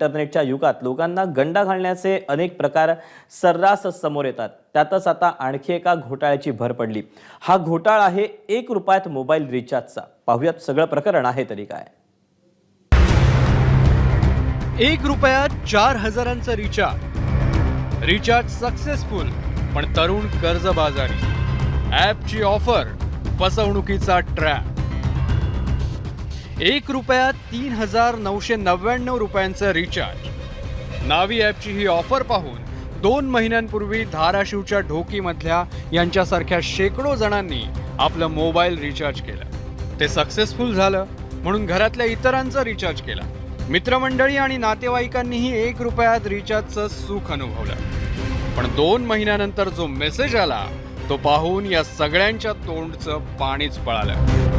इंटरनेटच्या युगात लोकांना गंडा घालण्याचे अनेक प्रकार सर्रास समोर येतात। त्यातच आता आणखी एका घोटाळ्याची भर पडली। हा घोटाळा आहे 1 रुपयात मोबाईल रिचार्जचा। पाहूयात सगळं प्रकरण आहे तरी काय। 1 रुपयात 4000चं रिचार्ज सक्सेसफुल, पण तरुण कर्जबाजारी, ॲपची ऑफर, फसवणुकीचा ट्रॅप। 1 रुपयात 3999 रुपयांचं रिचार्ज। नावी ॲपची ही ऑफर पाहून 2 महिन्यांपूर्वी धाराशिवच्या ढोकीमधल्या यांच्यासारख्या शेकडो जणांनी आपलं मोबाईल रिचार्ज केलं। ते सक्सेसफुल झालं म्हणून घरातल्या इतरांचं रिचार्ज केला। मित्रमंडळी आणि नातेवाईकांनीही 1 रुपयात रिचार्जचं सुख अनुभवलं। पण 2 महिन्यानंतर जो मेसेज आला तो पाहून या सगळ्यांच्या तोंडचं पाणीच पळालं।